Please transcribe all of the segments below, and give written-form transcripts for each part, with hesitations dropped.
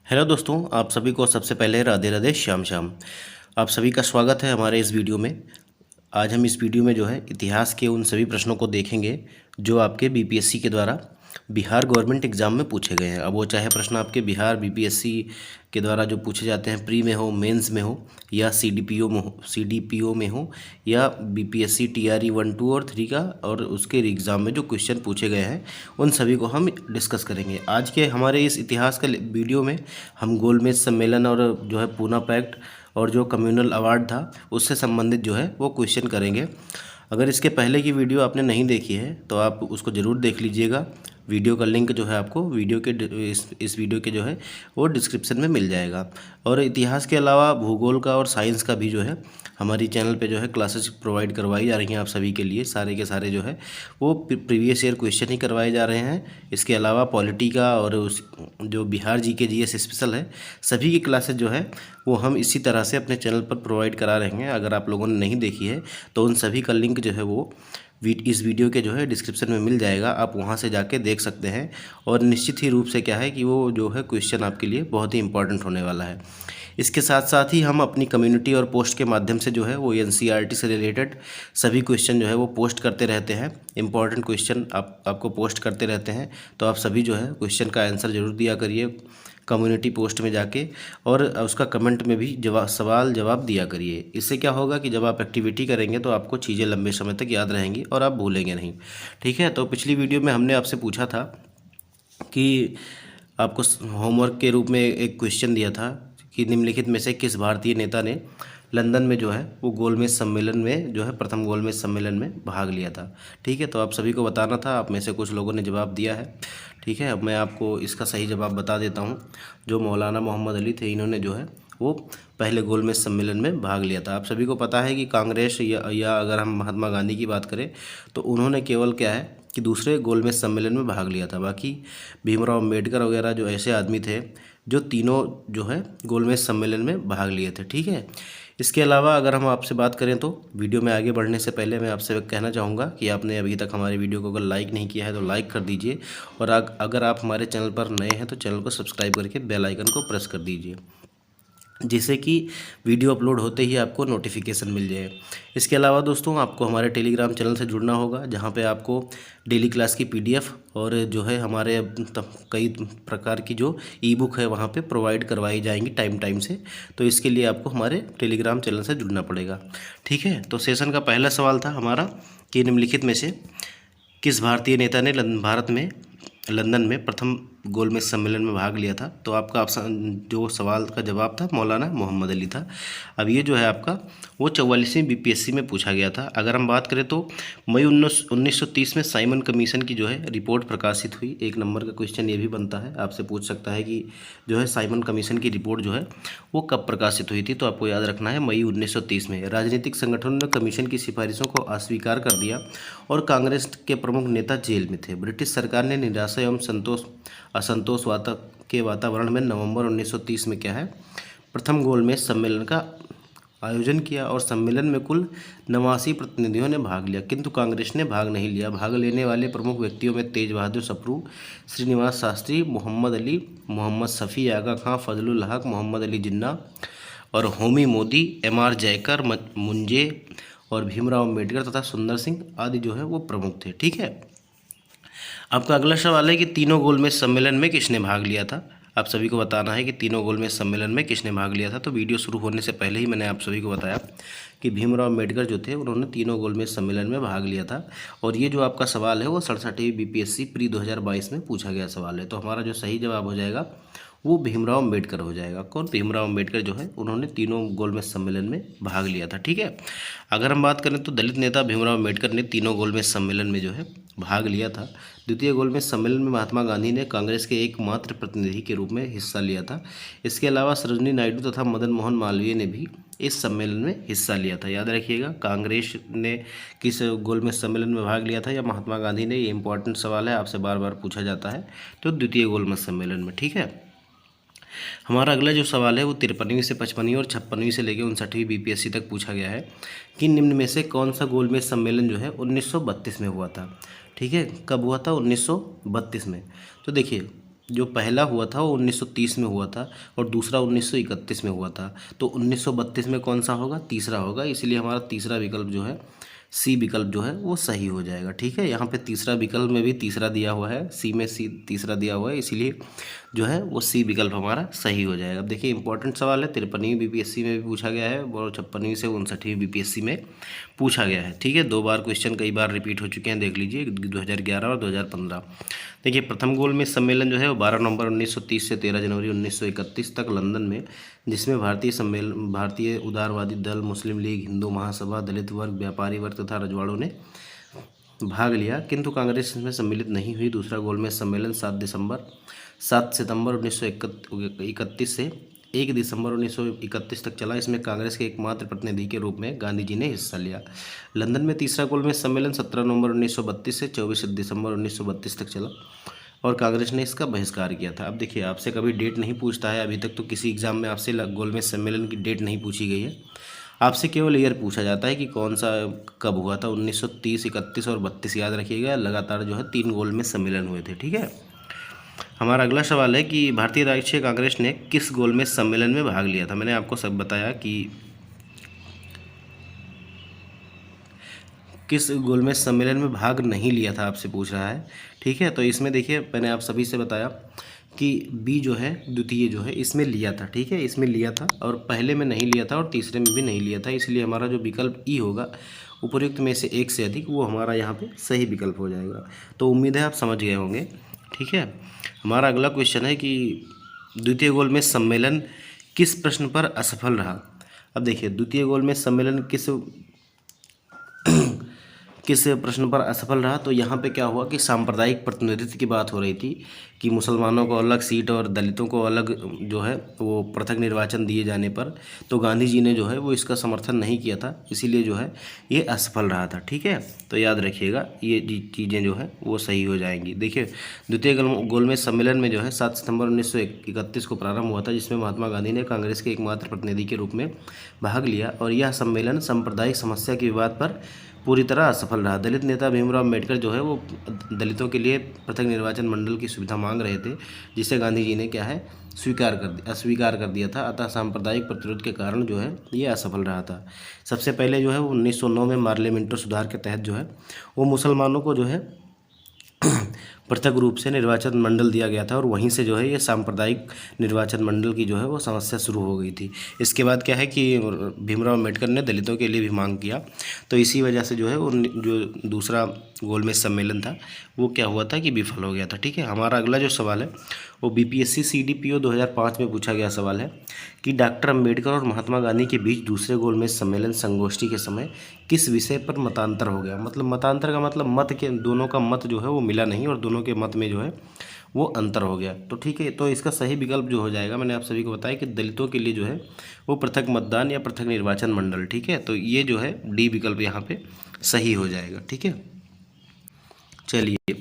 Hello दोस्तों, आप सभी को सबसे पहले राधे राधे श्याम श्याम। आप सभी का स्वागत है हमारे इस वीडियो में। आज हम इस वीडियो में जो है इतिहास के उन सभी प्रश्नों को देखेंगे जो आपके बीपीएससी के द्वारा बिहार गवर्नमेंट एग्ज़ाम में पूछे गए हैं। अब वो चाहे प्रश्न आपके बिहार बीपीएससी के द्वारा जो पूछे जाते हैं प्री में हो, मेंस में हो, या सीडीपीओ में हो, या बीपीएससी टीआरई 1 2 और 3 का और उसके एग्ज़ाम में जो क्वेश्चन पूछे गए हैं उन सभी को हम डिस्कस करेंगे। आज के हमारे इस इतिहास का वीडियो में हम गोलमेज सम्मेलन और जो है पूना पैक्ट और जो कम्युनल अवार्ड था उससे संबंधित जो है वो क्वेश्चन करेंगे। अगर इसके पहले की वीडियो आपने नहीं देखी है तो आप उसको ज़रूर देख लीजिएगा। वीडियो का लिंक जो है आपको वीडियो के इस वीडियो के जो है वो डिस्क्रिप्शन में मिल जाएगा। और इतिहास के अलावा भूगोल का और साइंस का भी जो है हमारी चैनल पे जो है क्लासेस प्रोवाइड करवाई जा रही हैं आप सभी के लिए। सारे के सारे जो है वो प्रीवियस ईयर क्वेश्चन ही करवाए जा रहे हैं। इसके अलावा पॉलिटी का और उस जो बिहार जी के जीएस स्पेशल है सभी की क्लासेस जो है वो हम इसी तरह से अपने चैनल पर प्रोवाइड करा रहे हैं। अगर आप लोगों ने नहीं देखी है तो उन सभी का लिंक जो है वो इस वीडियो के जो है डिस्क्रिप्शन में मिल जाएगा, आप वहां से जाके देख सकते हैं। और निश्चित ही रूप से क्या है कि वो जो है क्वेश्चन आपके लिए बहुत ही इंपॉर्टेंट होने वाला है। इसके साथ साथ ही हम अपनी कम्युनिटी और पोस्ट के माध्यम से जो है वो एनसीईआरटी से रिलेटेड सभी क्वेश्चन जो है वो पोस्ट करते रहते हैं। इंपॉर्टेंट क्वेश्चन आपको पोस्ट करते रहते हैं, तो आप सभी जो है क्वेश्चन का आंसर ज़रूर दिया करिए कम्युनिटी पोस्ट में जाके, और उसका कमेंट में भी सवाल जवाब दिया करिए। इससे क्या होगा कि जब आप एक्टिविटी करेंगे तो आपको चीज़ें लंबे समय तक याद रहेंगी और आप भूलेंगे नहीं। ठीक है, तो पिछली वीडियो में हमने आपसे पूछा था कि आपको होमवर्क के रूप में एक क्वेश्चन दिया था कि निम्नलिखित में से किस भारतीय नेता ने लंदन में जो है वो गोलमेज सम्मेलन में जो है प्रथम गोलमेज सम्मेलन में भाग लिया था। ठीक है, तो आप सभी को बताना था। आप में से कुछ लोगों ने जवाब दिया है। ठीक है, अब मैं आपको इसका सही जवाब बता देता हूँ। जो मौलाना मोहम्मद अली थे, इन्होंने जो है वो पहले गोलमेज सम्मेलन में भाग लिया था। आप सभी को पता है कि कांग्रेस या अगर हम महात्मा गांधी की बात करें तो उन्होंने केवल क्या है कि दूसरे गोलमेज सम्मेलन में भाग लिया था। बाकी भीमराव अम्बेडकर वगैरह जो ऐसे आदमी थे जो तीनों जो है गोलमेज सम्मेलन में भाग लिए थे। ठीक है, इसके अलावा अगर हम आपसे बात करें तो वीडियो में आगे बढ़ने से पहले मैं आपसे कहना चाहूँगा कि आपने अभी तक हमारे वीडियो को अगर लाइक नहीं किया है तो लाइक कर दीजिए, और अगर आप हमारे चैनल पर नए हैं तो चैनल को सब्सक्राइब करके बेल आइकन को प्रेस कर दीजिए, जिससे कि वीडियो अपलोड होते ही आपको नोटिफिकेशन मिल जाए। इसके अलावा दोस्तों आपको हमारे टेलीग्राम चैनल से जुड़ना होगा, जहां पे आपको डेली क्लास की पीडीएफ और जो है हमारे कई प्रकार की जो ई बुक है वहां पे प्रोवाइड करवाई जाएंगी टाइम टाइम से। तो इसके लिए आपको हमारे टेलीग्राम चैनल से जुड़ना पड़ेगा। ठीक है, तो सेशन का पहला सवाल था हमारा कि निम्नलिखित में से किस भारतीय नेता ने भारत में लंदन में प्रथम गोलमेज सम्मेलन में भाग लिया था। तो आपका ऑप्शन जो सवाल का जवाब था मौलाना मोहम्मद अली था। अब ये जो है आपका वो 44वीं बीपीएससी में पूछा गया था। अगर हम बात करें तो मई 1930 में साइमन कमीशन की जो है रिपोर्ट प्रकाशित हुई। एक नंबर का क्वेश्चन ये भी बनता है, आपसे पूछ सकता है कि जो है साइमन कमीशन की रिपोर्ट जो है वो कब प्रकाशित हुई थी। तो आपको याद रखना है मई 1930 में। राजनीतिक संगठनों ने कमीशन की सिफारिशों को अस्वीकार कर दिया और कांग्रेस के प्रमुख नेता जेल में थे। ब्रिटिश सरकार ने निराशा एवं असंतोष के वातावरण में नवंबर 1930 में क्या है प्रथम गोलमेज सम्मेलन का आयोजन किया, और सम्मेलन में कुल 89 प्रतिनिधियों ने भाग लिया, किंतु कांग्रेस ने भाग नहीं लिया। भाग लेने वाले प्रमुख व्यक्तियों में तेज बहादुर सप्रू, श्रीनिवास शास्त्री, मोहम्मद अली, मोहम्मद शफी, आगा खां, फजलुल हक, मोहम्मद अली जिन्ना और होमी मोदी, एम.आर. जयकर, मुंजे और भीमराव अम्बेडकर तथा सुंदर सिंह आदि जो है वो प्रमुख थे। ठीक है, आपका अगला सवाल है कि तीनों गोलमेज सम्मेलन में किसने भाग लिया था। आप सभी को बताना है कि तीनों गोलमेज सम्मेलन में किसने भाग लिया था। तो वीडियो शुरू होने से पहले ही मैंने आप सभी को बताया कि भीमराव अम्बेडकर जो थे उन्होंने तीनों गोलमेज सम्मेलन में भाग लिया था। और ये जो आपका सवाल है वो 67वीं बीपीएससी प्री 2022 में पूछा गया सवाल है। तो हमारा जो सही जवाब हो जाएगा वो भीमराव अम्बेडकर हो जाएगा। कौन? भीमराव अम्बेडकर जो है उन्होंने तीनों गोलमेज सम्मेलन में भाग लिया था। ठीक है, अगर हम बात करें तो दलित नेता भीमराव अम्बेडकर ने तीनों गोलमेज सम्मेलन में जो है भाग लिया था। द्वितीय गोलमेज सम्मेलन में महात्मा गांधी ने कांग्रेस के एकमात्र प्रतिनिधि के रूप में हिस्सा लिया था। इसके अलावा सरोजिनी नायडू तथा मदन मोहन मालवीय ने भी इस सम्मेलन में हिस्सा लिया था। याद रखिएगा, कांग्रेस ने किस गोलमेज सम्मेलन में भाग लिया था या महात्मा गांधी ने, ये इंपॉर्टेंट सवाल है, आपसे बार बार पूछा जाता है। तो द्वितीय गोलमेज सम्मेलन में। ठीक है, हमारा अगला जो सवाल है वो 53वीं से 55वीं और 56वीं से लेकर 59वीं बीपीएससी तक पूछा गया है कि निम्न में से कौन सा गोलमेज सम्मेलन जो है 1932 में हुआ था। ठीक है, कब हुआ था? 1932 में। तो देखिए, जो पहला हुआ था वो 1930 में हुआ था और दूसरा 1931 में हुआ था। तो 1932 में कौन सा होगा? तीसरा होगा, इसलिए हमारा तीसरा विकल्प जो है, सी विकल्प जो है वो सही हो जाएगा। ठीक है, यहाँ पे तीसरा विकल्प में भी तीसरा दिया हुआ है, सी में सी तीसरा दिया हुआ है, इसीलिए जो है वो सी विकल्प हमारा सही हो जाएगा। अब देखिए इंपॉर्टेंट सवाल है, 53वीं बीपीएससी में भी पूछा गया है और 56वीं से 59वीं बीपीएससी में पूछा गया है। ठीक है, 2 बार क्वेश्चन कई बार रिपीट हो चुके हैं, देख लीजिए 2011 और 2015। देखिए प्रथम गोलमेज सम्मेलन जो है वो 12 नवंबर 1930 से 13 जनवरी 1931 तक लंदन में, जिसमें भारतीय उदारवादी दल, मुस्लिम लीग, हिंदू महासभा, दलित वर्ग, व्यापारी वर्ग तथा रजवाड़ों ने भाग लिया, किंतु कांग्रेस इसमें सम्मिलित नहीं हुई। दूसरा गोलमेज सम्मेलन 7 सितंबर 1931 से 1 दिसंबर 1931 तक चला। इसमें कांग्रेस के एकमात्र प्रतिनिधि के रूप में गांधी जी ने हिस्सा लिया। लंदन में तीसरा गोलमेज सम्मेलन 17 नवंबर 1932 से 24 दिसंबर 1932 तक चला और कांग्रेस ने इसका बहिष्कार किया था। अब देखिए आपसे कभी डेट नहीं पूछता है, अभी तक तो किसी एग्जाम में आपसे गोलमेज सम्मेलन की डेट नहीं पूछी गई है। आपसे केवल ईयर पूछा जाता है कि कौन सा कब हुआ था, 1930, 31 और 32 याद रखिएगा। लगातार जो है 3 गोलमेज सम्मेलन हुए थे। ठीक है, हमारा अगला सवाल है कि भारतीय राष्ट्रीय कांग्रेस ने किस गोलमेज सम्मेलन में भाग लिया था। मैंने आपको सब बताया कि किस गोलमेज सम्मेलन में भाग नहीं लिया था, आपसे पूछ रहा है। ठीक है, तो इसमें देखिए मैंने आप सभी से बताया कि बी जो है द्वितीय जो है इसमें लिया था। ठीक है, इसमें लिया था और पहले में नहीं लिया था और तीसरे में भी नहीं लिया था, इसलिए हमारा जो विकल्प ई होगा उपयुक्त में से एक से अधिक, वो हमारा यहाँ पे सही विकल्प हो जाएगा। तो उम्मीद है आप समझ गए होंगे। ठीक है, हमारा अगला क्वेश्चन है कि द्वितीय गोलमेज सम्मेलन किस प्रश्न पर असफल रहा। अब देखिए द्वितीय गोलमेज सम्मेलन किस प्रश्न पर असफल रहा, तो यहाँ पे क्या हुआ कि सांप्रदायिक प्रतिनिधित्व की बात हो रही थी कि मुसलमानों को अलग सीट और दलितों को अलग जो है वो पृथक निर्वाचन दिए जाने पर, तो गांधी जी ने जो है वो इसका समर्थन नहीं किया था, इसीलिए जो है ये असफल रहा था। ठीक है, तो याद रखिएगा ये चीज़ें जो है वो सही हो जाएंगी। देखिए द्वितीय गोलमेज सम्मेलन में जो है 7 सितंबर 1931 को प्रारंभ हुआ था, जिसमें महात्मा गांधी ने कांग्रेस के एकमात्र प्रतिनिधि के रूप में भाग लिया और यह सम्मेलन सांप्रदायिक समस्या के विवाद पर पूरी तरह असफल रहा। दलित नेता भीमराव अम्बेडकर जो है वो दलितों के लिए पृथक निर्वाचन मंडल की सुविधा मांग रहे थे, जिसे गांधी जी ने क्या है अस्वीकार कर दिया था। अतः सांप्रदायिक प्रतिरोध के कारण जो है ये असफल रहा था। सबसे पहले जो है 1909 में पार्लियामेंट्री सुधार के तहत जो है वो मुसलमानों को जो है पृथक रूप से निर्वाचन मंडल दिया गया था और वहीं से जो है ये सांप्रदायिक निर्वाचन मंडल की जो है वो समस्या शुरू हो गई थी। इसके बाद क्या है कि भीमराव अम्बेडकर ने दलितों के लिए भी मांग किया, तो इसी वजह से जो है वो जो दूसरा गोलमेज सम्मेलन था वो क्या हुआ था कि विफल हो गया था। ठीक है, हमारा अगला जो सवाल है वो बीपीएससी सीडीपीओ 2005 में पूछा गया सवाल है कि डॉक्टर अम्बेडकर और महात्मा गांधी के बीच दूसरे गोलमेज सम्मेलन संगोष्ठी के समय किस विषय पर मतांतर हो गया। मतलब मतांतर का मतलब मत के दोनों का मत जो है वो मिला नहीं और दोनों के मत में जो है वो अंतर हो गया। तो ठीक है, तो इसका सही विकल्प जो हो जाएगा, मैंने आप सभी को बताया कि दलितों के लिए जो है वो पृथक मतदान या पृथक निर्वाचन मंडल। ठीक है, तो ये जो है डी विकल्प यहाँ पे सही हो जाएगा। ठीक है, चलिए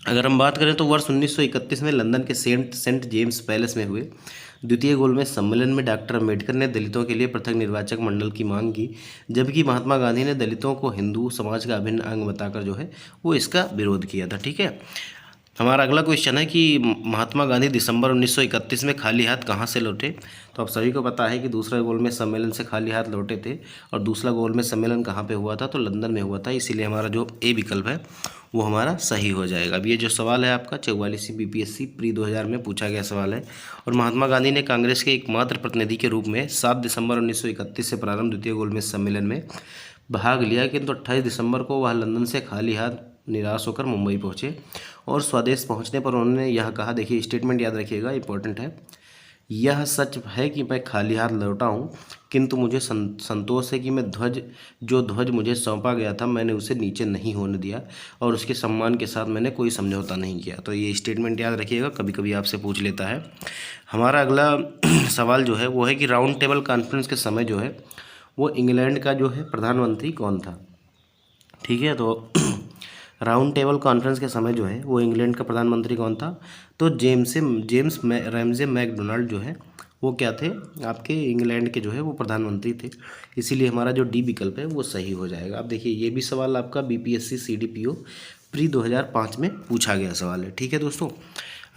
अगर हम बात करें तो वर्ष 1931 में लंदन के सेंट जेम्स पैलेस में हुए द्वितीय गोलमेज सम्मेलन में डॉक्टर अम्बेडकर ने दलितों के लिए पृथक निर्वाचक मंडल की मांग की, जबकि महात्मा गांधी ने दलितों को हिंदू समाज का अभिन्न अंग बताकर जो है वो इसका विरोध किया था। ठीक है, हमारा अगला क्वेश्चन है कि महात्मा गांधी दिसंबर 1931 में खाली हाथ कहाँ से लौटे। तो आप सभी को पता है कि दूसरा गोलमेज सम्मेलन से खाली हाथ लौटे थे और दूसरा गोलमेज सम्मेलन कहाँ पे हुआ था, तो लंदन में हुआ था, इसीलिए हमारा जो ए विकल्प है वो हमारा सही हो जाएगा। अब ये जो सवाल है आपका 44वीं बीपीएससी प्री 2000 में पूछा गया सवाल है और महात्मा गांधी ने कांग्रेस के एकमात्र प्रतिनिधि के रूप में 7 दिसंबर 1931 से प्रारंभ द्वितीय गोलमेज सम्मेलन में भाग लिया, किंतु 28 दिसंबर को वह लंदन से खाली हाथ निराश होकर मुंबई पहुंचे और स्वदेश पहुंचने पर उन्होंने यह कहा, देखिए स्टेटमेंट याद रखिएगा, इंपॉर्टेंट है, यह सच है कि मैं खाली हाथ लौटा हूं, किंतु मुझे संतोष है कि मैं जो ध्वज मुझे सौंपा गया था मैंने उसे नीचे नहीं होने दिया और उसके सम्मान के साथ मैंने कोई समझौता नहीं किया। तो ये स्टेटमेंट याद रखिएगा, कभी कभी आपसे पूछ लेता है। हमारा अगला सवाल जो है वो है कि राउंड टेबल कॉन्फ्रेंस के समय जो है वो इंग्लैंड का जो है प्रधानमंत्री कौन था। ठीक है, तो राउंड टेबल कॉन्फ्रेंस के समय जो है वो इंग्लैंड का प्रधानमंत्री कौन था, तो जेम्स रैमजे मैकडोनाल्ड जो है वो क्या थे, आपके इंग्लैंड के जो है वो प्रधानमंत्री थे, इसीलिए हमारा जो डी विकल्प है वो सही हो जाएगा। अब देखिए ये भी सवाल आपका बीपीएससी सीडीपीओ प्री 2005 में पूछा गया सवाल है। ठीक है दोस्तों,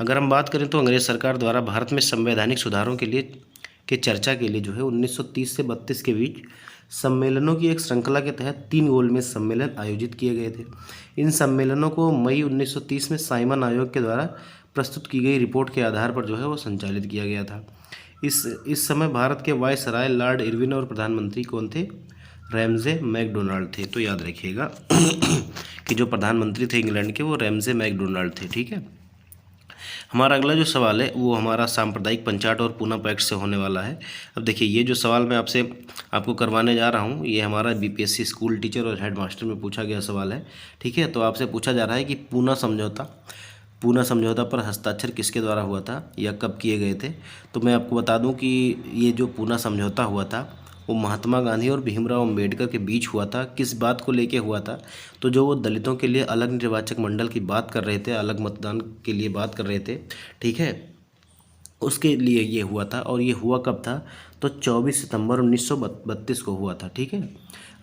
अगर हम बात करें तो अंग्रेज सरकार द्वारा भारत में संवैधानिक सुधारों के चर्चा के लिए जो है 1930 से 32 के बीच सम्मेलनों की एक श्रृंखला के तहत 3 गोलमेज सम्मेलन आयोजित किए गए थे। इन सम्मेलनों को मई 1930 में साइमन आयोग के द्वारा प्रस्तुत की गई रिपोर्ट के आधार पर जो है वो संचालित किया गया था। इस समय भारत के वायसराय लॉर्ड इरविन और प्रधानमंत्री कौन थे? रैमजे मैकडोनाल्ड थे। तो याद रखिएगा कि जो प्रधानमंत्री थे इंग्लैंड के वो रैमजे मैकडोनाल्ड थे। ठीक है। हमारा अगला जो सवाल है वो हमारा सांप्रदायिक पंचाट और पूना पैक्ट से होने वाला है। अब देखिए ये जो सवाल मैं आपको करवाने जा रहा हूँ ये हमारा बीपीएससी स्कूल टीचर और हेड मास्टर में पूछा गया सवाल है। ठीक है। तो आपसे पूछा जा रहा है कि पूना समझौता पर हस्ताक्षर किसके द्वारा हुआ था या कब किए गए थे। तो मैं आपको बता दूं कि ये जो पूना समझौता हुआ था वो महात्मा गांधी और भीमराव अंबेडकर के बीच हुआ था। किस बात को लेके हुआ था? तो जो वो दलितों के लिए अलग निर्वाचक मंडल की बात कर रहे थे, अलग मतदान के लिए बात कर रहे थे, ठीक है, उसके लिए ये हुआ था। और ये हुआ कब था? तो 24 सितंबर 1932 को हुआ था। ठीक है।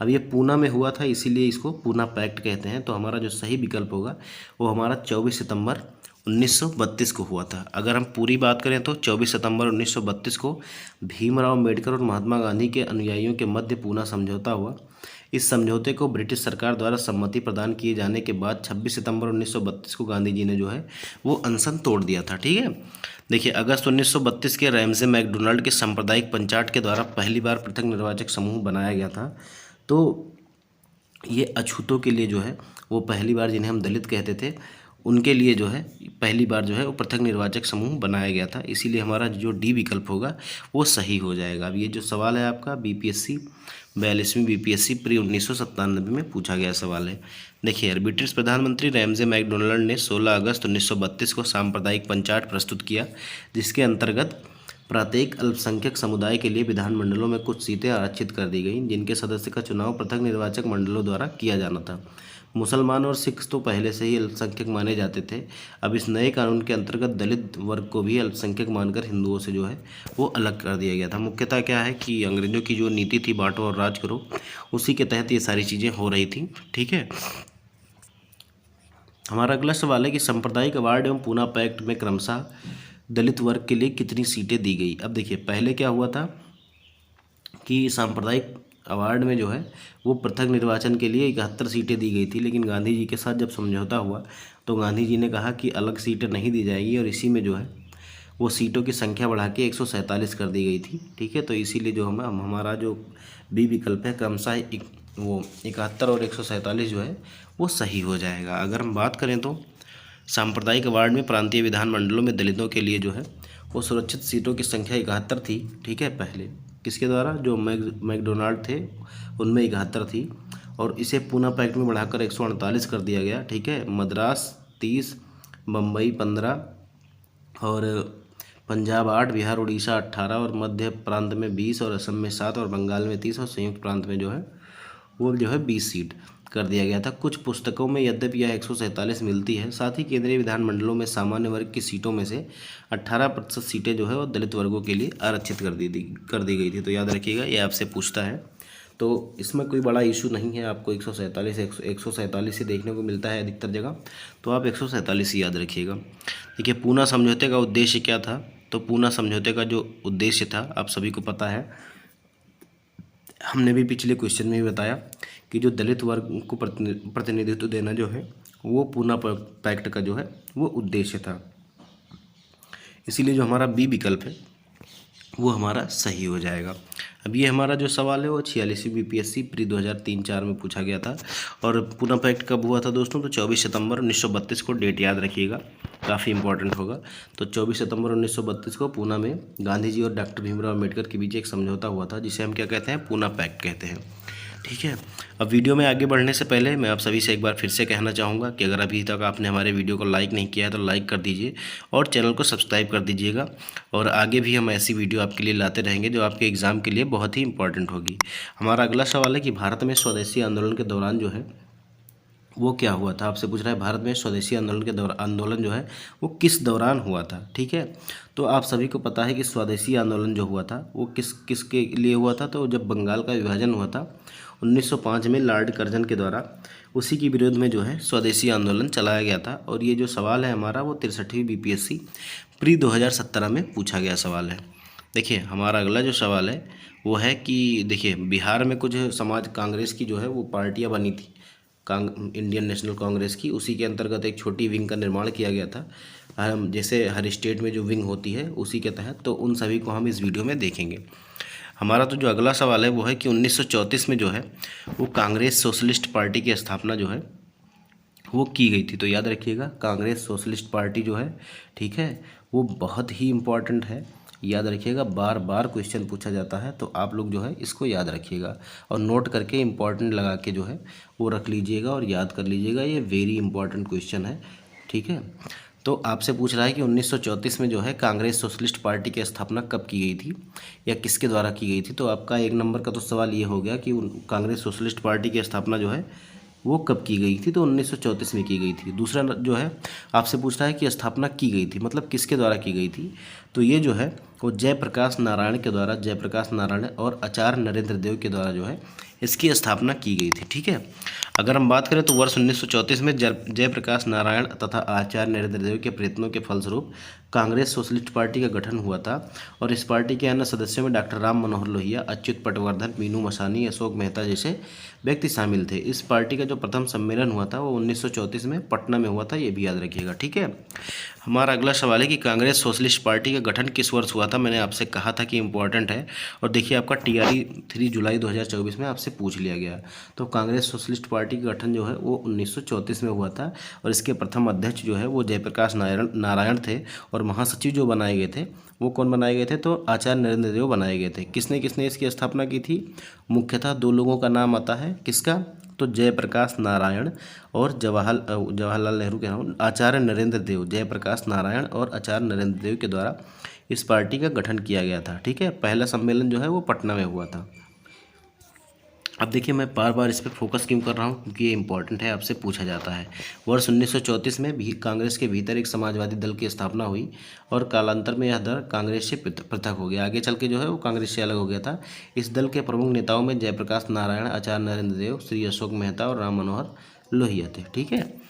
अब ये पूना में हुआ था इसीलिए इसको पूना पैक्ट कहते हैं। तो हमारा जो सही विकल्प होगा वो हमारा 24 सितंबर 1932 को हुआ था। अगर हम पूरी बात करें तो 24 सितंबर 1932 को भीमराव अम्बेडकर और महात्मा गांधी के अनुयायियों के मध्य पूना समझौता हुआ। इस समझौते को ब्रिटिश सरकार द्वारा सम्मति प्रदान किए जाने के बाद 26 सितंबर 1932 को गांधी जी ने जो है वो अनशन तोड़ दिया था। ठीक है। देखिए अगस्त 1932 के रैमजे मैकडोनाल्ड के सांप्रदायिक पंचाट के द्वारा पहली बार पृथक निर्वाचक समूह बनाया गया था। तो ये अछूतों के लिए जो है वो पहली बार, जिन्हें हम दलित कहते थे, उनके लिए जो है पहली बार जो है वो पृथक निर्वाचक समूह बनाया गया था। इसीलिए हमारा जो डी विकल्प होगा वो सही हो जाएगा। अब ये जो सवाल है आपका बीपीएससी 42वीं बीपीएससी प्री 1997 में पूछा गया सवाल है। देखिए ब्रिटिश प्रधानमंत्री रैमजे मैकडोनाल्ड ने 16 अगस्त 1932 को सांप्रदायिक पंचाट प्रस्तुत किया, जिसके अंतर्गत प्रत्येक अल्पसंख्यक समुदाय के लिए विधानमंडलों में कुछ सीटें आरक्षित कर दी गईं, जिनके सदस्य का चुनाव पृथक निर्वाचक मंडलों द्वारा किया जाना था। मुसलमान और सिख तो पहले से ही अल्पसंख्यक माने जाते थे। अब इस नए कानून के अंतर्गत दलित वर्ग को भी अल्पसंख्यक मानकर हिंदुओं से जो है वो अलग कर दिया गया था। मुख्यतः क्या है कि अंग्रेजों की जो नीति थी बांटो और राज करो, उसी के तहत ये सारी चीज़ें हो रही थी। ठीक है। हमारा अगला सवाल है कि सांप्रदायिक अवार्ड एवं पूना पैक्ट में क्रमशः दलित वर्ग के लिए कितनी सीटें दी गई। अब देखिए पहले क्या हुआ था कि सांप्रदायिक अवार्ड में जो है वो पृथक निर्वाचन के लिए 71 सीटें दी गई थी, लेकिन गांधी जी के साथ जब समझौता हुआ तो गांधी जी ने कहा कि अलग सीटें नहीं दी जाएगी और इसी में जो है वो सीटों की संख्या बढ़ा के 147 कर दी गई थी। ठीक है। तो इसीलिए जो हमारा जो बी विकल्प है क्रमशः वो 71 और 147 जो है वो सही हो जाएगा। अगर हम बात करें तो सांप्रदायिक अवार्ड में प्रांतीय विधानमंडलों में दलितों के लिए जो है वो सुरक्षित सीटों की संख्या 71 थी। ठीक है। पहले किसके द्वारा? जो मैकडोनाल्ड थे उनमें 71 थी और इसे पूना पैक्ट में बढ़ाकर 148 कर दिया गया। ठीक है। मद्रास 30, बम्बई 15 और पंजाब 8, बिहार उड़ीसा 18 और मध्य प्रांत में 20 और असम में 7 और बंगाल में 30 और संयुक्त प्रांत में जो है वो जो है 20 सीट कर दिया गया था। कुछ पुस्तकों में यद्यपि यह 147 मिलती है। साथ ही केंद्रीय विधानमंडलों में सामान्य वर्ग की सीटों में से 18% सीटें जो है वो दलित वर्गों के लिए आरक्षित कर दी गई थी। तो याद रखिएगा ये आपसे पूछता है, तो इसमें कोई बड़ा इशू नहीं है। आपको 147 ही देखने को मिलता है अधिकतर जगह, तो आप 147 ही याद रखिएगा। देखिए पूना समझौते का उद्देश्य क्या था? तो पूना समझौते का जो उद्देश्य था आप सभी को पता है, हमने भी पिछले क्वेश्चन में भी बताया कि जो दलित वर्ग को प्रतिनिधित्व देना जो है वो पूना पैक्ट का जो है वो उद्देश्य था। इसीलिए जो हमारा बी विकल्प है वो हमारा सही हो जाएगा। अब ये हमारा जो सवाल है वो 46वीं बीपीएससी प्री 2003-04 में पूछा गया था। और पूना पैक्ट कब हुआ था दोस्तों? तो 24 सितंबर 1932 को, डेट याद रखिएगा, काफ़ी इंपॉर्टेंट होगा। तो 24 सितंबर 1932 को पूना में गांधी जी और डॉक्टर भीमराव अम्बेडकर के बीच एक समझौता हुआ था, जिसे हम क्या कहते हैं? पूना पैक्ट कहते हैं। ठीक है। अब वीडियो में आगे बढ़ने से पहले मैं आप सभी से एक बार फिर से कहना चाहूँगा कि अगर अभी तक आपने हमारे वीडियो को लाइक नहीं किया है तो लाइक कर दीजिए और चैनल को सब्सक्राइब कर दीजिएगा। और आगे भी हम ऐसी वीडियो आपके लिए लाते रहेंगे जो आपके एग्ज़ाम के लिए बहुत ही इंपॉर्टेंट होगी। हमारा अगला सवाल है कि भारत में स्वदेशी आंदोलन के दौरान जो है वो क्या हुआ था, आपसे पूछ रहा है भारत में स्वदेशी आंदोलन के आंदोलन जो है वो किस दौरान हुआ था। ठीक है, तो आप सभी को पता है कि स्वदेशी आंदोलन जो हुआ था वो किसके लिए हुआ था। तो जब बंगाल का विभाजन हुआ था 1905 में लॉर्ड कर्जन के द्वारा, उसी के विरोध में जो है स्वदेशी आंदोलन चलाया गया था। और ये जो सवाल है हमारा वो 63वीं बीपीएससी प्री 2017 में पूछा गया सवाल है। देखिए हमारा अगला जो सवाल है वो है कि देखिए बिहार में कुछ समाज कांग्रेस की जो है वो पार्टियां बनी थी, इंडियन नेशनल कांग्रेस की। उसी के अंतर्गत एक छोटी विंग का निर्माण किया गया था, हम जैसे हर स्टेट में जो विंग होती है उसी के तहत। तो उन सभी को हम इस वीडियो में देखेंगे। हमारा तो जो अगला सवाल है वो है कि 1934 में जो है वो कांग्रेस सोशलिस्ट पार्टी की स्थापना जो है वो की गई थी। तो याद रखिएगा कांग्रेस सोशलिस्ट पार्टी जो है, ठीक है, वो बहुत ही इम्पॉर्टेंट है। याद रखिएगा, बार बार क्वेश्चन पूछा जाता है, तो आप लोग जो है इसको याद रखिएगा और नोट करके इम्पॉर्टेंट लगा के जो है वो रख लीजिएगा और याद कर लीजिएगा। ये वेरी इंपॉर्टेंट क्वेश्चन है। ठीक है, तो आपसे पूछ रहा है कि 1934 में जो है कांग्रेस सोशलिस्ट पार्टी की स्थापना कब की गई थी या किसके द्वारा की गई थी। तो आपका 1 नंबर का तो सवाल ये हो गया कि कांग्रेस सोशलिस्ट पार्टी की स्थापना जो है वो कब की गई थी। तो 1934 में की गई थी। दूसरा जो है आपसे पूछ रहा है कि स्थापना की गई थी मतलब किसके द्वारा की गई थी। तो ये जो है वो जयप्रकाश नारायण के द्वारा, जयप्रकाश नारायण और आचार्य नरेंद्र देव के द्वारा जो है इसकी स्थापना की गई थी। ठीक है, अगर हम बात करें तो वर्ष 1934 में जयप्रकाश नारायण तथा आचार्य नरेंद्र देव के प्रयत्नों के फलस्वरूप कांग्रेस सोशलिस्ट पार्टी का गठन हुआ था। और इस पार्टी के अन्य सदस्यों में डॉक्टर राम मनोहर लोहिया, अच्युत पटवर्धन, मीनू मसानी, अशोक मेहता जैसे व्यक्ति शामिल थे। इस पार्टी का जो प्रथम सम्मेलन हुआ था वो 1934 में पटना में हुआ था, ये भी याद रखिएगा। ठीक है, हमारा अगला सवाल है कि कांग्रेस सोशलिस्ट पार्टी का गठन किस वर्ष हुआ था। मैंने आपसे कहा था कि इंपॉर्टेंट है और देखिए आपका टीआरई 3 जुलाई 2024 में आपसे पूछ लिया गया। तो कांग्रेस सोशलिस्ट पार्टी का गठन जो है वो 1934 में हुआ था और इसके प्रथम अध्यक्ष जो है वो जयप्रकाश नारायण थे और महासचिव जो बनाए गए थे वो कौन बनाए गए थे। तो आचार्य नरेंद्र देव बनाए गए थे। किसने किसने इसकी स्थापना की थी। मुख्यतः 2 लोगों का नाम आता है, किसका, तो जयप्रकाश नारायण और जवाहरलाल नेहरू के नाम, आचार्य नरेंद्र देव, जयप्रकाश नारायण और आचार्य नरेंद्र देव के द्वारा इस पार्टी का गठन किया गया था। ठीक है, पहला सम्मेलन जो है वो पटना में हुआ था। अब देखिए मैं बार बार इस पर फोकस क्यों कर रहा हूँ, क्योंकि ये इंपॉर्टेंट है, आपसे पूछा जाता है। वर्ष 1934 में भी कांग्रेस के भीतर एक समाजवादी दल की स्थापना हुई और कालांतर में यह दल कांग्रेस से पृथक हो गया। आगे चल के जो है वो कांग्रेस से अलग हो गया था। इस दल के प्रमुख नेताओं में जयप्रकाश नारायण, आचार्य नरेंद्र देव, श्री अशोक मेहता और राम मनोहर लोहिया थे। ठीक है,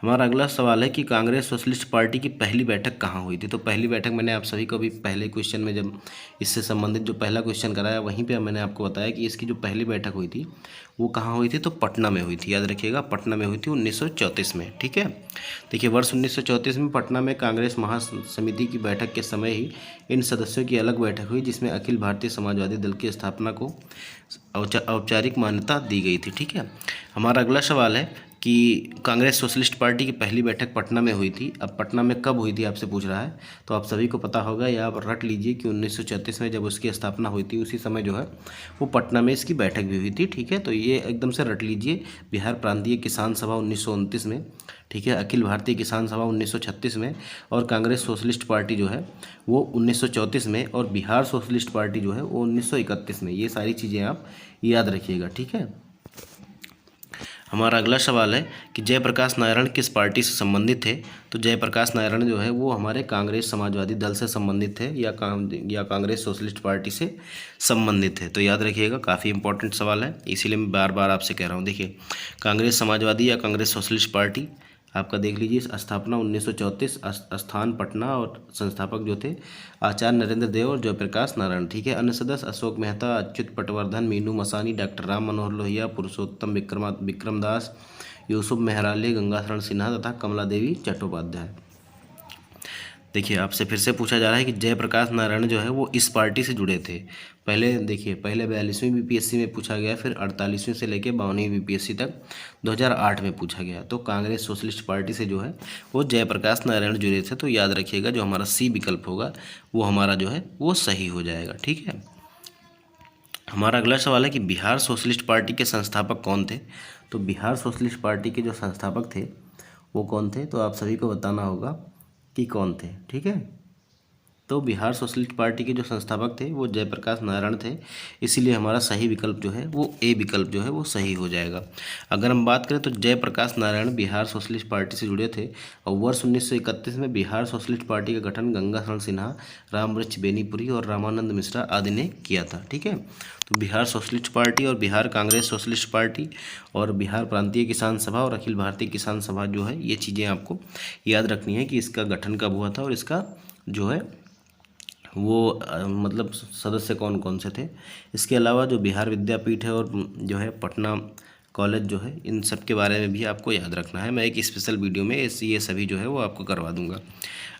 हमारा अगला सवाल है कि कांग्रेस सोशलिस्ट पार्टी की पहली बैठक कहाँ हुई थी। तो पहली बैठक मैंने आप सभी को भी पहले क्वेश्चन में जब इससे संबंधित जो पहला क्वेश्चन कराया वहीं पे मैंने आपको बताया कि इसकी जो पहली बैठक हुई थी वो कहाँ हुई थी। तो पटना में हुई थी। याद रखिएगा पटना में हुई थी 1934 में। ठीक है, देखिए वर्ष 1934 में पटना में कांग्रेस महासमिति की बैठक के समय ही इन सदस्यों की अलग बैठक हुई जिसमें अखिल भारतीय समाजवादी दल की स्थापना को औपचारिक मान्यता दी गई थी। ठीक है, हमारा अगला सवाल है कि कांग्रेस सोशलिस्ट पार्टी की पहली बैठक पटना में हुई थी। अब पटना में कब हुई थी आपसे पूछ रहा है, तो आप सभी को पता होगा या आप रट लीजिए कि 1934 में जब उसकी स्थापना हुई थी उसी समय जो है वो पटना में इसकी बैठक भी हुई थी। ठीक है, तो ये एकदम से रट लीजिए। बिहार प्रांतीय किसान सभा 1929 में, ठीक है, अखिल भारतीय किसान सभा 1936 में और कांग्रेस सोशलिस्ट पार्टी जो है वो 1934 में और बिहार सोशलिस्ट पार्टी जो है वो 1931 में। ये सारी चीज़ें आप याद रखिएगा। ठीक है, हमारा अगला सवाल है कि जयप्रकाश नारायण किस पार्टी से संबंधित थे। तो जयप्रकाश नारायण जो है वो हमारे कांग्रेस समाजवादी दल से संबंधित थे या कांग्रेस सोशलिस्ट पार्टी से संबंधित है। तो याद रखिएगा, काफ़ी इंपॉर्टेंट सवाल है, इसीलिए मैं बार बार आपसे कह रहा हूँ। देखिए कांग्रेस समाजवादी या कांग्रेस सोशलिस्ट पार्टी आपका देख लीजिए, स्थापना 1934, स्थान पटना और संस्थापक जो थे आचार्य नरेंद्र देव और जयप्रकाश नारायण। ठीक है, अन्य सदस्य अशोक मेहता, अच्युत पटवर्धन, मीनू मसानी, डॉक्टर राम मनोहर लोहिया, पुरुषोत्तम विक्रमदास, यूसुफ मेहराली, गंगाशरण सिन्हा तथा कमला देवी चट्टोपाध्याय। देखिए आपसे फिर से पूछा जा रहा है कि जयप्रकाश नारायण जो है वो इस पार्टी से जुड़े थे। पहले देखिए, पहले 42वीं बीपीएससी में पूछा गया, फिर 48वीं से लेकर 52वीं बीपीएससी तक 2008 में पूछा गया। तो कांग्रेस सोशलिस्ट पार्टी से जो है वो जयप्रकाश नारायण जुड़े थे। तो याद रखिएगा जो हमारा सी विकल्प होगा वो हमारा जो है वो सही हो जाएगा। ठीक है, हमारा अगला सवाल है कि बिहार सोशलिस्ट पार्टी के संस्थापक कौन थे। तो बिहार सोशलिस्ट पार्टी के जो संस्थापक थे वो कौन थे, तो आप सभी को बताना होगा कि कौन थे। ठीक है, तो बिहार सोशलिस्ट पार्टी के जो संस्थापक थे वो जयप्रकाश नारायण थे, इसीलिए हमारा सही विकल्प जो है वो ए विकल्प जो है वो सही हो जाएगा। अगर हम बात करें तो जयप्रकाश नारायण बिहार सोशलिस्ट पार्टी से जुड़े थे और वर्ष 1931 में बिहार सोशलिस्ट पार्टी का गठन गंगा शरण सिन्हा, रामवृक्ष बेनीपुरी और रामानंद मिश्रा आदि ने किया था। ठीक है, तो बिहार सोशलिस्ट पार्टी और बिहार कांग्रेस सोशलिस्ट पार्टी और बिहार प्रांतीय किसान सभा और अखिल भारतीय किसान सभा जो है, ये चीज़ें आपको याद रखनी है कि इसका गठन कब हुआ था और इसका जो है वो मतलब सदस्य कौन कौन से थे। इसके अलावा जो बिहार विद्यापीठ है और जो है पटना कॉलेज जो है, इन सब के बारे में भी आपको याद रखना है। मैं एक स्पेशल वीडियो में ये सभी जो है वो आपको करवा दूंगा।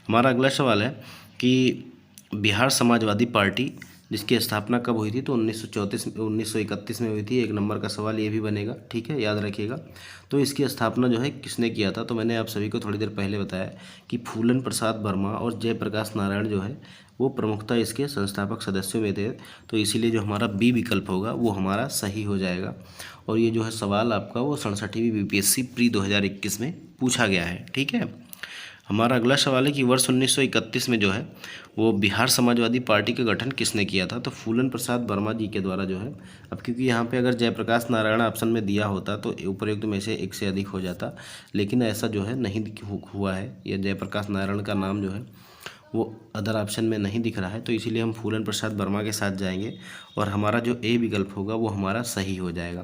हमारा अगला सवाल है कि बिहार समाजवादी पार्टी जिसकी स्थापना कब हुई थी, तो 1931 में हुई थी। एक नंबर का सवाल ये भी बनेगा, ठीक है, याद रखिएगा। तो इसकी स्थापना जो है किसने किया था, तो मैंने आप सभी को थोड़ी देर पहले बताया कि फूलन प्रसाद वर्मा और जयप्रकाश नारायण जो है वो प्रमुखता इसके संस्थापक सदस्यों में थे। तो इसीलिए जो हमारा बी विकल्प होगा वो हमारा सही हो जाएगा। और ये जो है सवाल आपका वो 67वीं बीपीएससी प्री 2021 में पूछा गया है। ठीक है, हमारा अगला सवाल है कि वर्ष 1931 में जो है वो बिहार समाजवादी पार्टी का गठन किसने किया था, तो फूलन प्रसाद वर्मा जी के द्वारा जो है। अब क्योंकि यहाँ पे अगर जयप्रकाश नारायण ऑप्शन में दिया होता तो उपरोक्त में से एक से अधिक हो जाता, लेकिन ऐसा जो है नहीं हुआ है। यह जयप्रकाश नारायण का नाम जो है वो अदर ऑप्शन में नहीं दिख रहा है, तो इसीलिए हम फूलन प्रसाद वर्मा के साथ जाएंगे और हमारा जो ए विकल्प होगा वो हमारा सही हो जाएगा।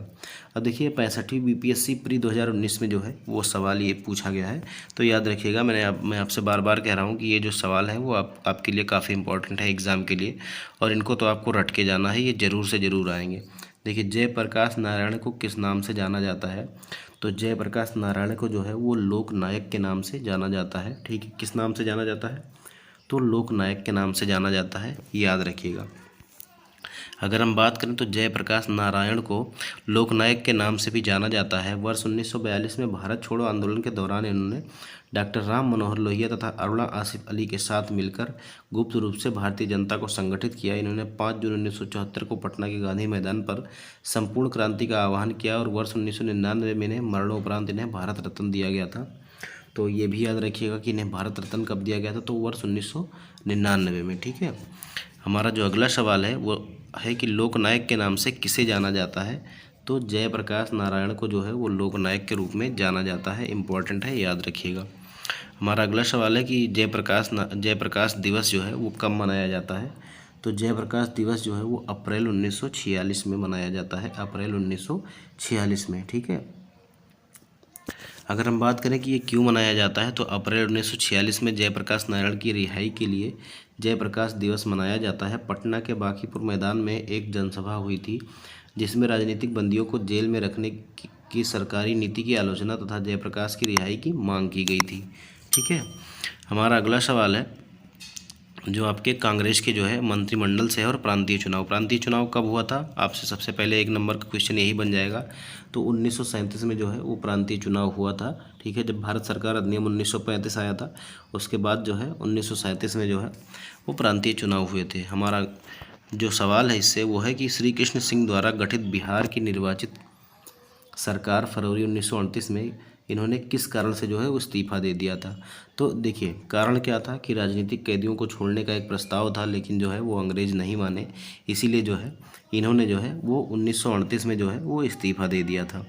अब देखिए 65वीं बीपीएससी प्री 2019 में जो है वो सवाल ये पूछा गया है, तो याद रखिएगा। मैं आपसे बार बार कह रहा हूँ कि ये जो सवाल है वो आपके लिए काफ़ी इंपॉर्टेंट है एग्ज़ाम के लिए, और इनको तो आपको रट के जाना है, ये ज़रूर से ज़रूर आएंगे। देखिए जयप्रकाश नारायण को किस नाम से जाना जाता है, तो जयप्रकाश नारायण को जो है वो लोक नायक के नाम से जाना जाता है। ठीक है, किस नाम से जाना जाता है, तो लोक नायक के नाम से जाना जाता है, याद रखिएगा। अगर हम बात करें तो जयप्रकाश नारायण को लोकनायक के नाम से भी जाना जाता है। वर्ष 1942 में भारत छोड़ो आंदोलन के दौरान इन्होंने डॉक्टर राम मनोहर लोहिया तथा अरुणा आसिफ अली के साथ मिलकर गुप्त रूप से भारतीय जनता को संगठित किया। इन्होंने 5 जून 1974 को पटना के गांधी मैदान पर संपूर्ण क्रांति का आह्वान किया और वर्ष 1999 में इन्हें मरणोपरांत इन्हें भारत रत्न दिया गया था। तो ये भी याद रखिएगा कि इन्हें भारत रत्न कब दिया गया था, तो वर्ष 1999 में। ठीक है, हमारा जो अगला सवाल है वो है कि लोकनायक के नाम से किसे जाना जाता है, तो जयप्रकाश नारायण को जो है वो लोकनायक के रूप में जाना जाता है। इम्पोर्टेंट है, याद रखिएगा। हमारा अगला सवाल है कि जयप्रकाश दिवस जो है वो कब मनाया जाता है, तो जयप्रकाश दिवस जो है वो अप्रैल 1946 में मनाया जाता है, अप्रैल 1946 में। ठीक है, अगर हम बात करें कि ये क्यों मनाया जाता है, तो अप्रैल 1946 में जयप्रकाश नारायण की रिहाई के लिए जयप्रकाश दिवस मनाया जाता है। पटना के बांकीपुर मैदान में एक जनसभा हुई थी जिसमें राजनीतिक बंदियों को जेल में रखने की सरकारी नीति की आलोचना तथा जयप्रकाश की रिहाई की मांग की गई थी। ठीक है, हमारा अगला सवाल है जो आपके कांग्रेस के जो है मंत्रिमंडल से है और प्रांतीय चुनाव कब हुआ था, आपसे सबसे पहले एक नंबर का क्वेश्चन यही बन जाएगा। तो 1937 में जो है वो प्रांतीय चुनाव हुआ था। ठीक है, जब भारत सरकार अधिनियम 1935 आया था उसके बाद जो है 1937 में जो है वो प्रांतीय चुनाव हुए थे। हमारा जो सवाल है इससे वो है कि श्री कृष्ण सिंह द्वारा गठित बिहार की निर्वाचित सरकार फरवरी 1938 में इन्होंने किस कारण से जो है वो इस्तीफा दे दिया था। तो देखिए कारण क्या था कि राजनीतिक कैदियों को छोड़ने का एक प्रस्ताव था, लेकिन जो है वो अंग्रेज़ नहीं माने, इसीलिए जो है इन्होंने जो है वो 1938 में जो है वो इस्तीफा दे दिया था।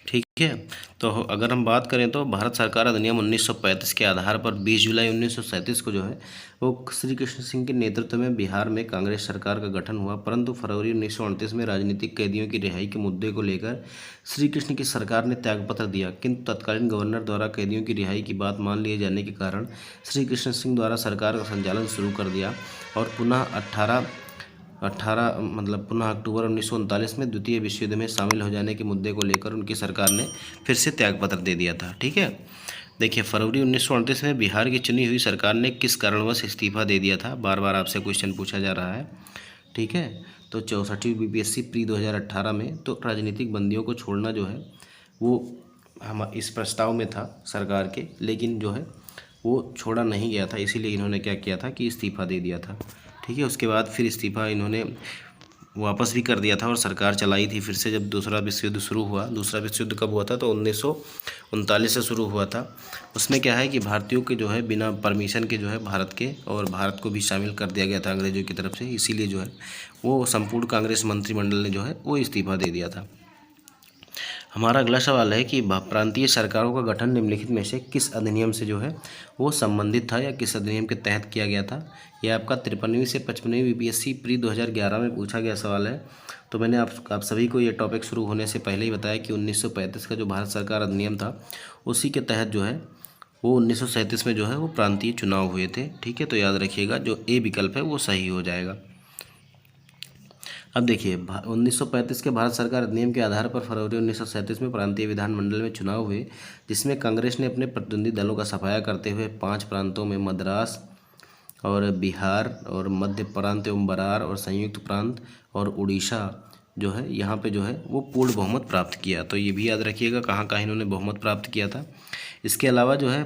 ठीक है, तो अगर हम बात करें तो भारत सरकार अधिनियम 1935 के आधार पर 20 जुलाई 1937 को जो है वो श्री कृष्ण सिंह के नेतृत्व में बिहार में कांग्रेस सरकार का गठन हुआ, परंतु फरवरी 1938 में राजनीतिक कैदियों की रिहाई के मुद्दे को लेकर श्री कृष्ण की सरकार ने त्यागपत्र दिया, किंतु तत्कालीन गवर्नर द्वारा कैदियों की रिहाई की बात मान लिए जाने के कारण श्री कृष्ण सिंह द्वारा सरकार का संचालन शुरू कर दिया और पुनः पुनः अक्टूबर 1939 में द्वितीय विश्व युद्ध में शामिल हो जाने के मुद्दे को लेकर उनकी सरकार ने फिर से त्यागपत्र दे दिया था। ठीक है, देखिए फरवरी 1938 में बिहार की चुनी हुई सरकार ने किस कारणवश इस्तीफा दे दिया था, बार बार आपसे क्वेश्चन पूछा जा रहा है। ठीक है, तो 64वीं बीपीएससी प्री 2018 में तो राजनीतिक बंदियों को छोड़ना जो है वो हम इस प्रस्ताव में था सरकार के, लेकिन जो है वो छोड़ा नहीं गया था, इसीलिए इन्होंने क्या किया था कि इस्तीफा दे दिया था। ठीक है, उसके बाद फिर इस्तीफा इन्होंने वापस भी कर दिया था और सरकार चलाई थी फिर से। जब दूसरा विश्व युद्ध शुरू हुआ, दूसरा विश्व युद्ध कब हुआ था, तो 1939 से शुरू हुआ था। उसमें क्या है कि भारतीयों के जो है बिना परमिशन के जो है भारत के और भारत को भी शामिल कर दिया गया था अंग्रेजों की तरफ से। इसीलिए जो है वो संपूर्ण कांग्रेस मंत्रिमंडल ने जो है वो इस्तीफा दे दिया था। हमारा अगला सवाल है कि प्रांतीय सरकारों का गठन निम्नलिखित में से किस अधिनियम से जो है वो संबंधित था या किस अधिनियम के तहत किया गया था। यह आपका 53वीं से 55वीं बीपीएससी प्री 2011 में पूछा गया सवाल है। तो मैंने आप सभी को ये टॉपिक शुरू होने से पहले ही बताया कि 1935 का जो भारत सरकार अधिनियम था उसी के तहत जो है वो 1937 में जो है वो प्रांतीय चुनाव हुए थे। ठीक है, तो याद रखिएगा जो ए विकल्प है वो सही हो जाएगा। अब देखिए 1935 के भारत सरकार अधिनियम के आधार पर फरवरी 1937 में प्रांतीय विधानमंडल में चुनाव हुए, जिसमें कांग्रेस ने अपने प्रतिद्वंदी दलों का सफाया करते हुए 5 प्रांतों में मद्रास और बिहार और मध्य प्रांत एवं बरार और संयुक्त प्रांत और उड़ीसा जो है यहाँ पे जो है वो पूर्ण बहुमत प्राप्त किया। तो ये भी याद रखिएगा कहाँ कहाँ इन्होंने बहुमत प्राप्त किया था। इसके अलावा जो है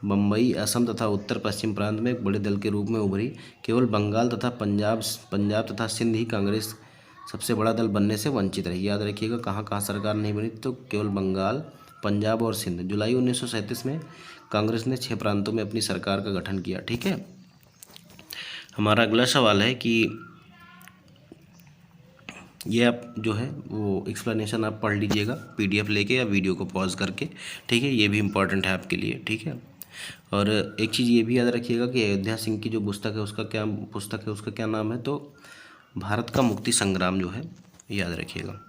बम्बई, असम तथा उत्तर पश्चिम प्रांत में एक बड़े दल के रूप में उभरी। केवल बंगाल तथा पंजाब तथा सिंध ही कांग्रेस सबसे बड़ा दल बनने से वंचित रही। याद रखिएगा कहाँ कहाँ सरकार नहीं बनी, तो केवल बंगाल, पंजाब और सिंध। जुलाई 1937 में कांग्रेस ने 6 प्रांतों में अपनी सरकार का गठन किया। ठीक है, हमारा अगला सवाल है कि ये आप जो है वो एक्सप्लेनेशन आप पढ़ लीजिएगा पीडीएफ लेके या वीडियो को पॉज करके। ठीक है, ये भी इम्पॉर्टेंट है आपके लिए। ठीक है, और एक चीज़ ये भी याद रखिएगा कि अयोध्या सिंह की जो पुस्तक है उसका क्या नाम है, तो भारत का मुक्ति संग्राम जो है, याद रखिएगा।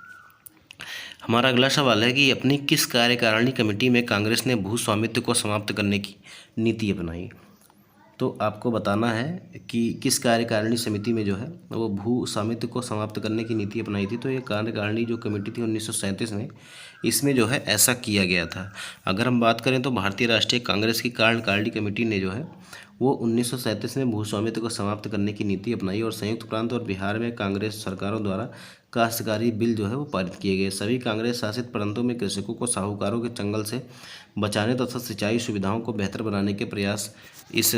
हमारा अगला सवाल है कि अपनी किस कार्यकारिणी कमेटी में कांग्रेस ने भू स्वामित्व को समाप्त करने की नीति अपनाई। तो आपको बताना है कि किस कार्यकारिणी समिति में जो है वो भू स्वामित्व को समाप्त करने की नीति अपनाई थी। तो ये कार्यकारिणी जो कमेटी थी 1937 में, इसमें जो है ऐसा किया गया था। अगर हम बात करें तो भारतीय राष्ट्रीय कांग्रेस की कार्यकारिणी कमेटी ने जो है वो 1937 में भू स्वामित्व को समाप्त करने की नीति अपनाई और संयुक्त प्रांत और बिहार में कांग्रेस सरकारों द्वारा काश्तकारी बिल जो है वो पारित किए गए। सभी कांग्रेस शासित प्रांतों में कृषकों को साहूकारों के चंगल से बचाने तथा सिंचाई सुविधाओं को बेहतर बनाने के प्रयास इस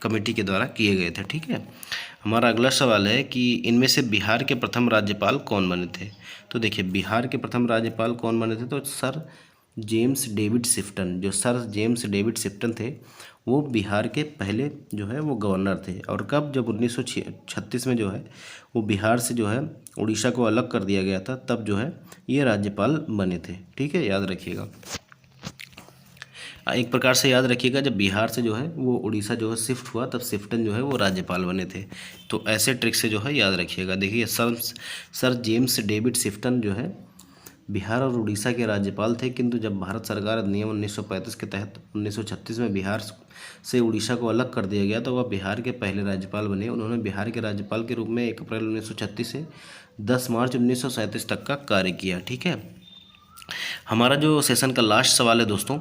कमेटी के द्वारा किए गए थे। ठीक है, हमारा अगला सवाल है कि इनमें से बिहार के प्रथम राज्यपाल कौन बने थे। तो देखिए बिहार के प्रथम राज्यपाल कौन बने थे, तो सर जेम्स डेविड शिफ्टन। जो सर जेम्स डेविड शिफ्टन थे वो बिहार के पहले जो है वो गवर्नर थे। और कब, जब 1936 में जो है वो बिहार से जो है उड़ीसा को अलग कर दिया गया था, तब जो है ये राज्यपाल बने थे। ठीक है, याद रखिएगा। एक प्रकार से याद रखिएगा जब बिहार से जो है वो उड़ीसा जो है शिफ्ट हुआ, तब शिफ्टन जो है वो राज्यपाल बने थे। तो ऐसे ट्रिक से जो है याद रखिएगा। देखिए सर जेम्स डेविड शिफ्टन जो है बिहार और उड़ीसा के राज्यपाल थे, किंतु जब भारत सरकार अधिनियम 1935 के तहत 1936 में बिहार से उड़ीसा को अलग कर दिया गया, तो वह बिहार के पहले राज्यपाल बने। उन्होंने बिहार के राज्यपाल के रूप में 1 अप्रैल 1936 से 10 मार्च 1937 तक का कार्य किया। ठीक है, हमारा जो सेशन का लास्ट सवाल है दोस्तों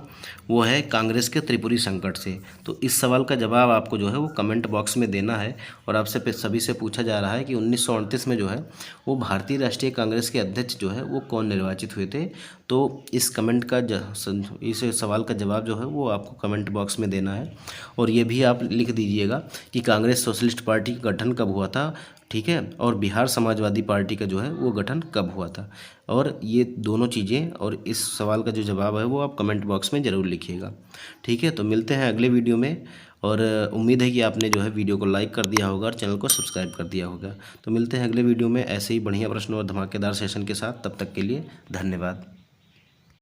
वो है कांग्रेस के त्रिपुरी संकट से। तो इस सवाल का जवाब आपको जो है वो कमेंट बॉक्स में देना है। और आपसे सभी से पूछा जा रहा है कि 1938 में जो है वो भारतीय राष्ट्रीय कांग्रेस के अध्यक्ष जो है वो कौन निर्वाचित हुए थे। तो इस इस सवाल का जवाब जो है वो आपको कमेंट बॉक्स में देना है। और ये भी आप लिख दीजिएगा कि कांग्रेस सोशलिस्ट पार्टी का गठन कब हुआ था। ठीक है, और बिहार समाजवादी पार्टी का जो है वो गठन कब हुआ था। और ये दोनों चीज़ें और इस सवाल का जो जवाब है वो आप कमेंट बॉक्स में ज़रूर लिखिएगा। ठीक है, तो मिलते हैं अगले वीडियो में। और उम्मीद है कि आपने जो है वीडियो को लाइक कर दिया होगा और चैनल को सब्सक्राइब कर दिया होगा। तो मिलते हैं अगले वीडियो में ऐसे ही बढ़िया प्रश्नों और धमाकेदार सेशन के साथ। तब तक के लिए धन्यवाद।